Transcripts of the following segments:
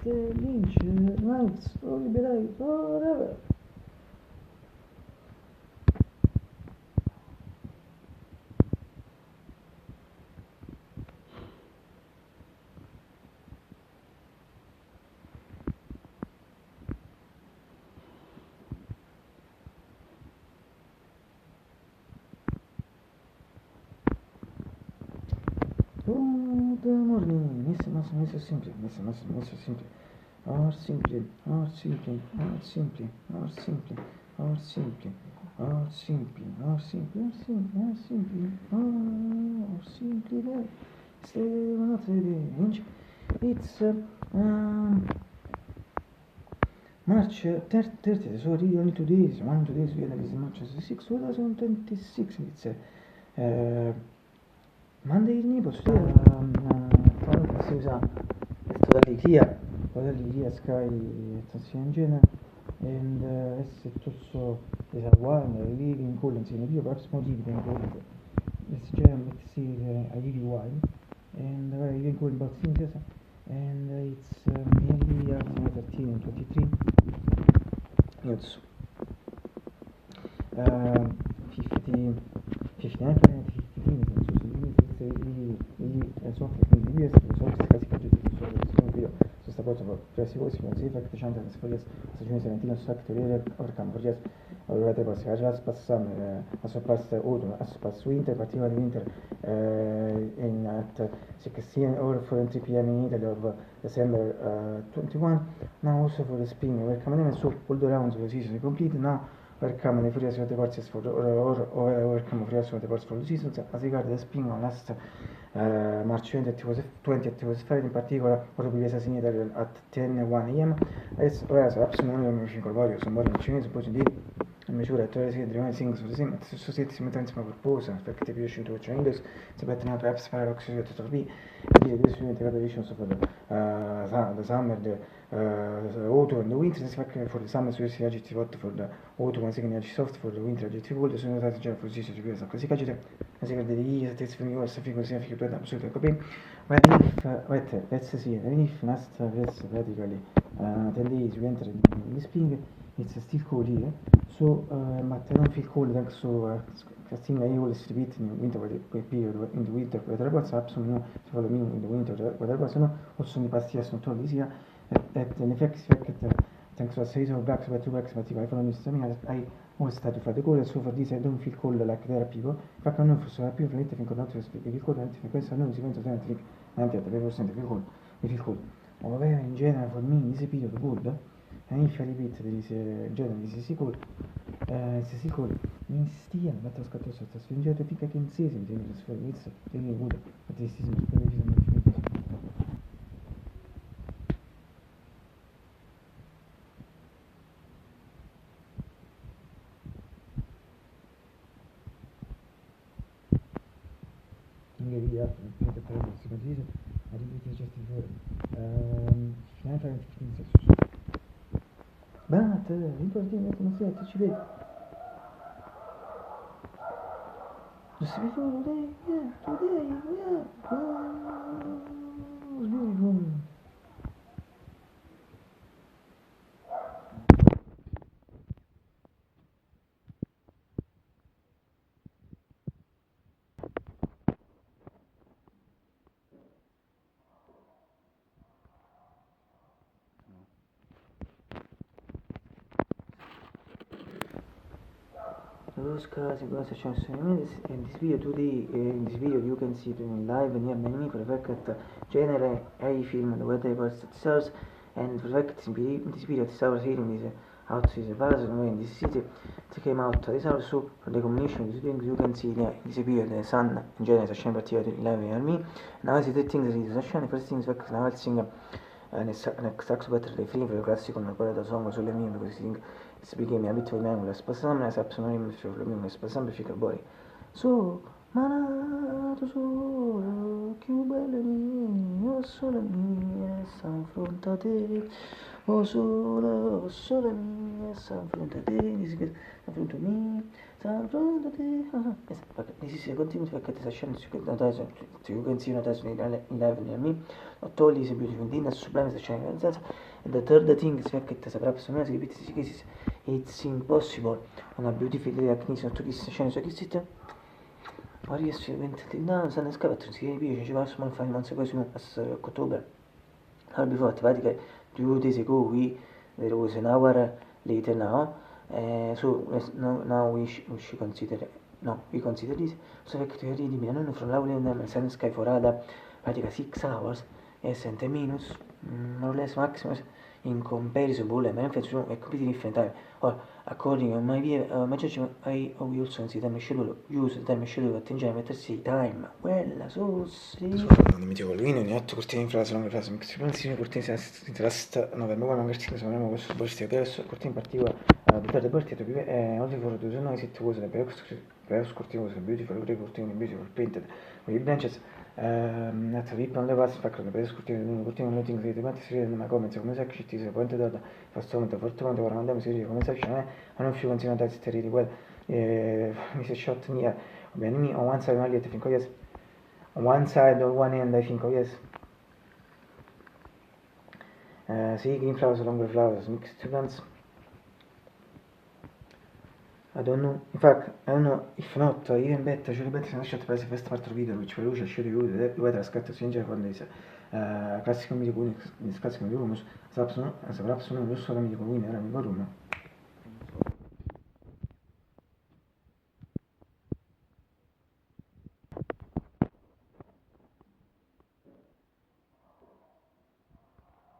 David Lynch, Nights, o liberai, whatever. Good morning, Mr. Simply, Mr. Simply. Or simply, or simply, or simply, or simply, or simply, or simply, or simply, or simply, or simply, or simply there. Stay not range. It's March 30th, sorry, only 2 days. One 2 days, we analyze March 6, 2026. It's Monday evening, posso dire, quando si usa totally clear sky in general, and it's also is a one living cool and seen perhaps more living cool. It's jam, it's a living wine, and living cool about things, and it's nearly 13 and 23. It's 50, 59 planet, 53, sono sta cosa per si si fa che c'è anche sfoglia stagione serentina su factory orcam forgias allora te passi a già spassam a sopprasta autumn a spass winter particularly winter in at 16 or 4 p.m. in Italy of December 21 now also for the spring we're coming in so all the rounds of the season complete now we're coming for the parts for or we're coming for the parts for the season as regard the spring on last March 20th it was Friday in particular what will be assassinated at 10:01 a.m. It's whereas absolutely machine corporeal sono morti in cinese poi di misura attuale si deve sing su sim su siti si mettono insieme proposa perché ti piace in tuo inglese si mette nella apps fare l'oxygen to be di this integration so for the summer the autumn and the winter si fa che for the summer su si agiti hot for the autumn si che soft for the winter agiti cold sono stati già così si piace così che si vede di stessi film o figo sia figo per absolutely copy but if let's see even if last practically 10 days we enter in spring it's still cold here so but I don't feel cold thanks to casting I always repeat in winter period in the winter weather reports absolutely no to follow me in the winter weather reports no also in the past years not all this year at an effect thanks to a series of backs to backs but if I follow me I always start to fare the cold so for this I don't feel cold like there are people infatti a noi fosse più freddo finché non il cold e questo a noi si pensa sempre 90% feel cold we feel cold however in general for me this period cold and if I repeat there is generally this is cold si cold in stia ma scatto sotto spingete finché che in si vede le sfere inizio e ne vuole a te si via per si consiglia a ripetere certi fuori finanza in but importante come se ci vedi just before today yeah it's beautiful those cars in glass in this video today in this video you can see it in live near me for the fact that generally I film the whatever itself and for the fact in this video this hour hearing is out is a buzz in this city it came out this hour so for the combination of these things you can see in this video the sun in general is a particularly live near me now I see the things that is a shiny first things like now I'll sing sax better dei film classico come quello da song sulle mie così si became a bit of memory spassamne sapsono sulle mie spassamne fica boy so malato solo più belle mie sole mie s'affronta a te sole mie s'affronta a te affronta me This is a continuous session to continue in 11 me. Not only is a beautiful dinner, sublime session, and the third thing is that perhaps it's impossible on a beautiful knisa to kiss session so kiss it. Or yes, you went to now, and escalator, see, she was small 5 months ago as October. How before the 2 days ago there was an hour later now. So now we consider this. So effectively diminuendo from Laulen and Sun Sky for other pratica 6 hours and 70 minutes, more or less maximum in comparison to manufacturing a completely different time. Or according to my judgment, I also consider the schedule use the time schedule attenzione a mettersi time. Quella so sì. Non mi dico lui non è 8 cortine in frase, non frase, mix cortine si trust november one angertine sono nemmeno questo borsti adesso cortine in particolare di per borsti to be only for the zone it was the best cortine was beautiful great cortine beautiful painted with branches at the rip on the vast factor the best cortine noting the debate serie nella comments come se ci si pointe data fortemente ora andiamo serie come se hanno più continuato a stare well mi si shot near bene mi on one side only I think yes on one side or one end I think yes see green flowers longer flowers mixed plants. I don't know. In fact, I don't know if not even better. Actually, better than shot the first part of the video, which will show you the weather scatter changer from this classical media unix, this classical rooms, as perhaps one of the media winner and room.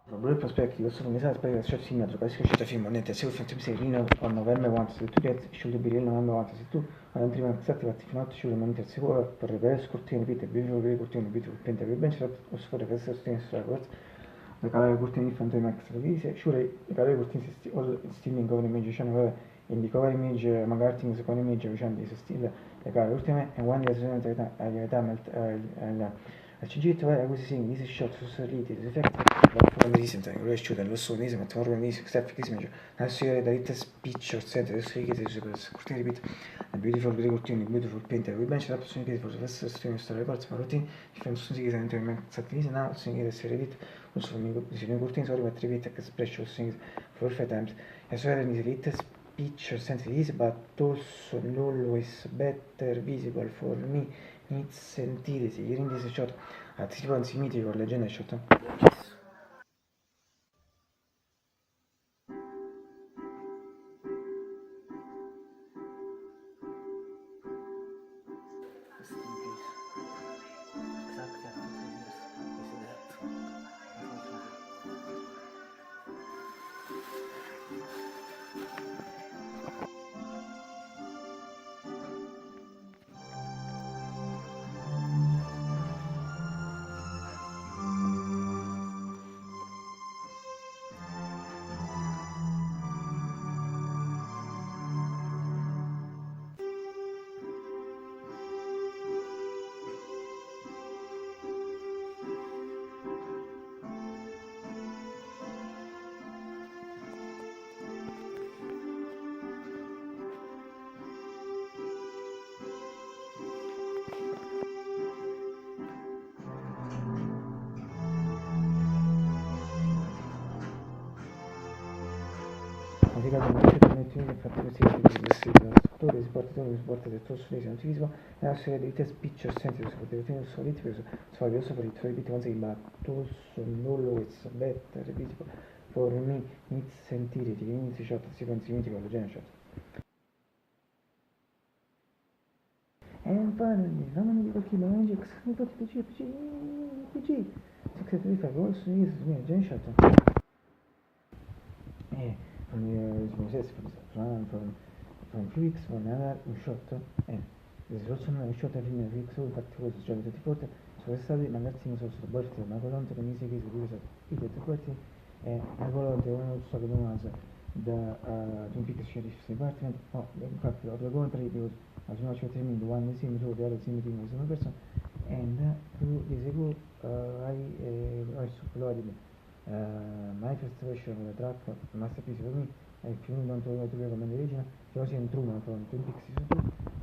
From a perspective, also from this perspective, shot similar to classical film on it, as if to say, on November 1 to get should be real November 1 to prima exactly what if not should monitor sicuro per reverse cortine bit beautiful grey cortine bit painted with bench o sfore che sta stessa records the color cortine in front of max release sure the color cortine all still in cover image channel in the cover image magari things con image vicino di still the color cortine and one is al CG questi segni di shot su saliti di effect from this time riesce a lo so nisem to organize step image adesso io da it speech or set adesso che si cortine repeat a beautiful grey cortine beautiful painter we bench up soon che for the first stream story parts ma routine different soon che sente in satellite now soon che essere edit also mi si ne cortine sorry but repeat che special things for 5 times e so that is it speech or sense this but also always better visible for me needs sentire se in this shot anticipa un simitico con leggenda shot Scultore si porta del trosso di antivismo e una serie di test picture sensi su potete soliti per sfogli also per i tuoi biti once ma tu always better visible for me needs sentire di inizio shot si consigli con la genere shot and finally how many people kill magic PG 635 also is me genere shot from few weeks for another shot and there's also a shot every week so infatti questo già tutti forte sono stati magari sono stato borti ma volante che mi si chiede di questo i detto forti e al volante uno so che non ha da Twin Peaks Sheriff's Department infatti ho due contri because as much as I the one missing so the other team team was one person and 2 days ago I also uploaded my first version of the track masterpiece for me il film non tu come origine, però si intrumono con Twin Peaks su tu,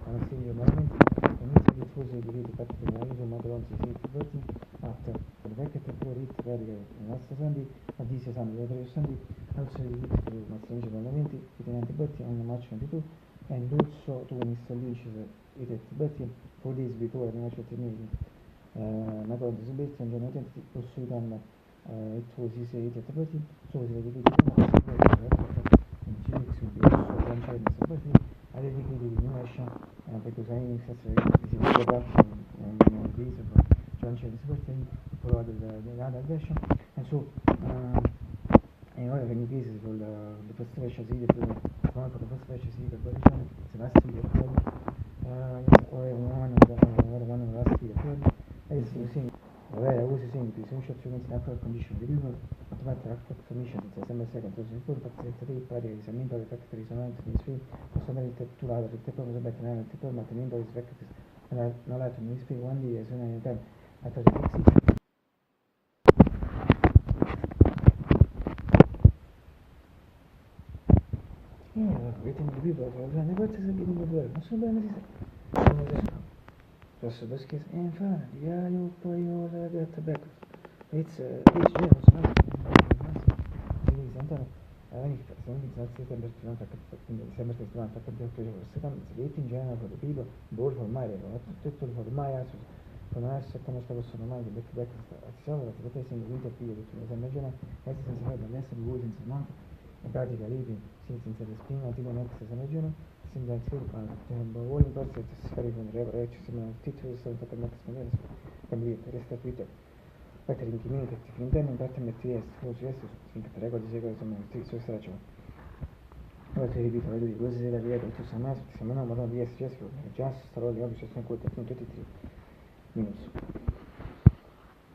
hanno seguito nuovamente, inizia diffuso di riti per criminalismo, ma non si siete tutti, after, per vecchio e per rit, per i nostri santi, a disse santi, le tre santi, al suo di riti, per i nostri amici fondamenti, i tenenti Berti, hanno marcio di tu, e indulso tu mister Lucis, i tetti Berti, for this before, ne faccio temere, ma quando si bestia, un giorno utenti, posso danno, e tu si sei i tetti Berti, solo si vede che ti in giudizio di esso lanciare in sabbatino ad edifici di Nuescia perché usai in senso di sicurezza in viso lanciare in sabbatino però dell'ada version e su e ora che mi chiesi sul first version si vede come per first version si vede per diciamo se la stile fuori ora one la stile fuori e si usi ora usi semplici sono scelte in altre condizioni di vita automatic transmission sembra essere controllato il corpo paziente dei pari esaminando l'effetto risonante di sfide possono avere tetturato il tempo per mettere nel tempo mantenendo il specchio non l'altro mi spiego quando sono in tempo attraverso l'exit vediamo di più per grande forza se vediamo di più non so bene se Rosso Boschese e infatti io poi ho la gatta becco it's James sentano sempre stimata per secondo in general for the people board for my tutto for my answers for my answers come sta questo ormai che back azione la potete in video tutto mi sembra già essere senza fare l'essere voi senza manco in pratica lì sì senza respiro tipo next sembra già sembra che vuole in parte si fare con il ci sembra un titolo sta per max quindi resta Twitter Peter intimidati fintanno in parte metti successo finché te regole di seguito sono su straccio ora ti ripeto vedo di cose della vita tu sei mai siamo una moda di essere già starò lì oggi sono quel tutti e tre minus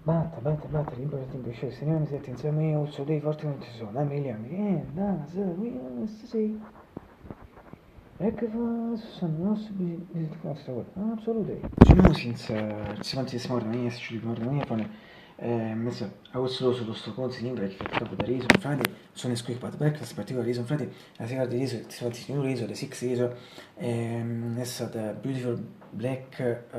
batta l'importante è se non mi senti insieme io so dei forti non ci sono milioni da sì e che fa sono nostri nostra volta assolutamente sono senza si mantiene smorda mia se ci ricorda mia poi مثل أول سلوك الأسطوانة سنين بريك فكرة بدريزو فرادي sono squeak pat breakfast particolare reason frati la sera di riso ti fatti new riso le six riso essa da beautiful black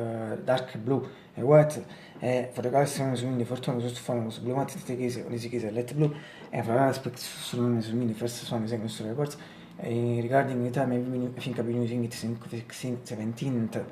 dark blue e white e for the guys sono su mini fortuna su fanno su blue matte te chiese o le si chiese let blue e fra aspect sono su mini first sono esempio su reports regarding the time finca been using it since 17th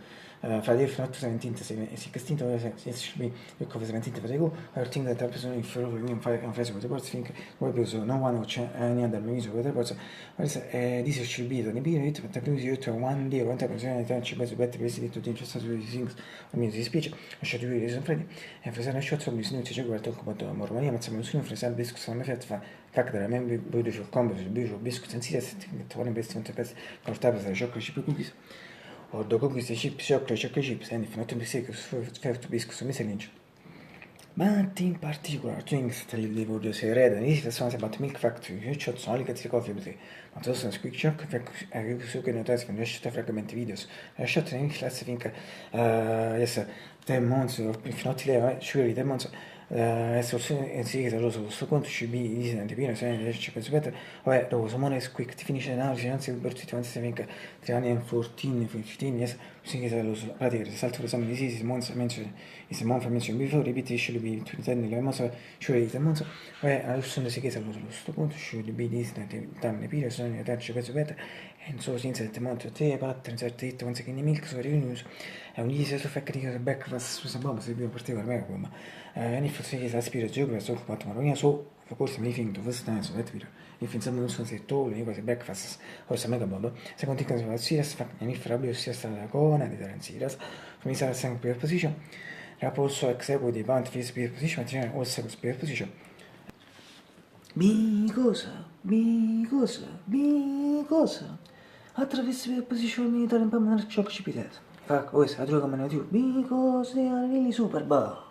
Friday not 17th 16th yes should be because 17th for the go I think that episode in for me on Facebook reports think web so no one watch any other music reports this should be the period but the previous to one day one time so I ci penso better basically to interest to things I mean this speech I should be reason Friday e for sana shot from this new check where talk about Romania ma siamo nessuno fra sempre discussione fa fact that member beautiful combo beautiful biscuits and see that one investment best portable za chocolate chip cookies or the cookies chip chocolate chips and if not to be sick fair to biscuits miscellaneous but in particular things that they would say read and this is something about milk factory which should only get the coffee but ma to sono quick shock che su che notate con lasciate fragmenti videos lasciate in classe finché yes demons if not le surely demons adesso sì che lo so questo conto ci bi di sente pieno se ci penso bene vabbè dopo sono quick ti finisce l'analisi anzi per tutti quanti finché 3 anni and 14 15 yes sì che lo so praticamente salto per esame di sì months mention is a month mentioned before repetition be between 10 and 11 months surely the months sono sì che lo so questo conto should be this time period sono in attacco penso bene and so since the month te pattern certe hit once again milk so revenues è un easy to fact che breakfast su sabba se più particolare come and if you say aspira geography so fatto ma so forse mi finto first time so that video if in some non si tole cose breakfast o se mega bomba se continua a serious fact and if rabio sia stata la cona di serious mi sarà sempre per position rap also execute the band face position material also position cosa attraverso le posizioni militari in Pamela ciò che ci pidete fa questo la droga me ne dico because they are really super bad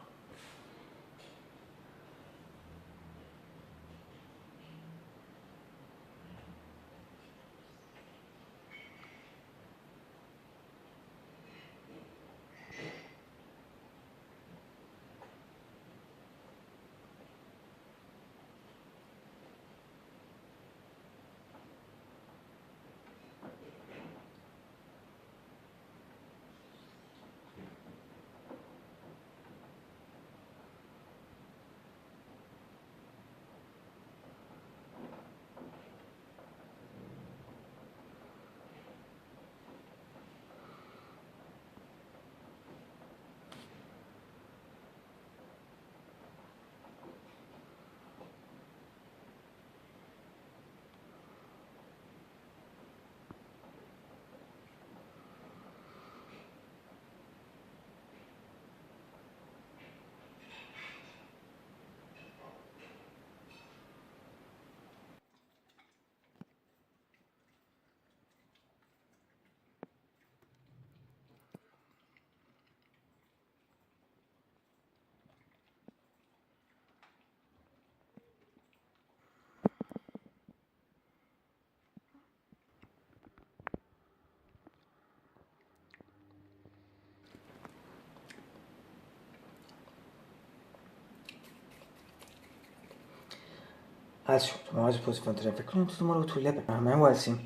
Also, tomorrow is supposed to traffic. Tomorrow to 11. ما هو اسم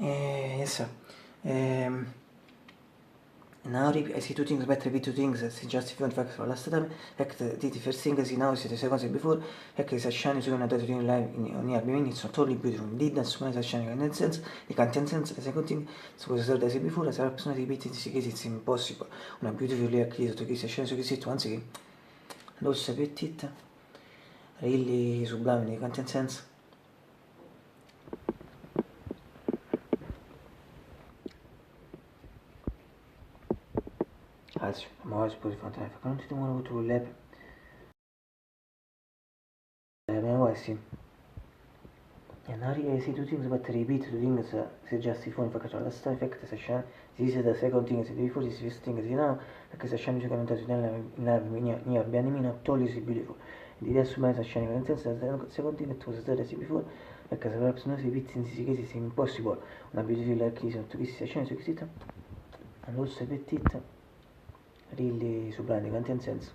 يسا now I see two things, better be two things, si justify facts for last time, hek the first thing is now see the second thing before, hek is a shiny so gonna do in live in near being it's totally beautiful. Did that so is shiny in sense, the content sense, the second thing, so as I said before, as a person repeat in this case it's impossible. Una beautifully accused to kiss a shiny so kiss it once again. Those petit really sublime the content sense. Also, ma oggi poi fa traffico, non ti devono avuto un lab. Ma vuoi sì. E non si two things but repeat two things se justify fa cacciare la sta effect se scena si se da second thing se before si first thing si now perché se scena giocano tanto nella mia abbiamo totally si beautiful di adesso mai se scena nel senso da second thing tu se da si before perché se perhaps non si pizzi si che si impossible una beautiful like si tu che si scena su che si sta and also petit really sublime content sense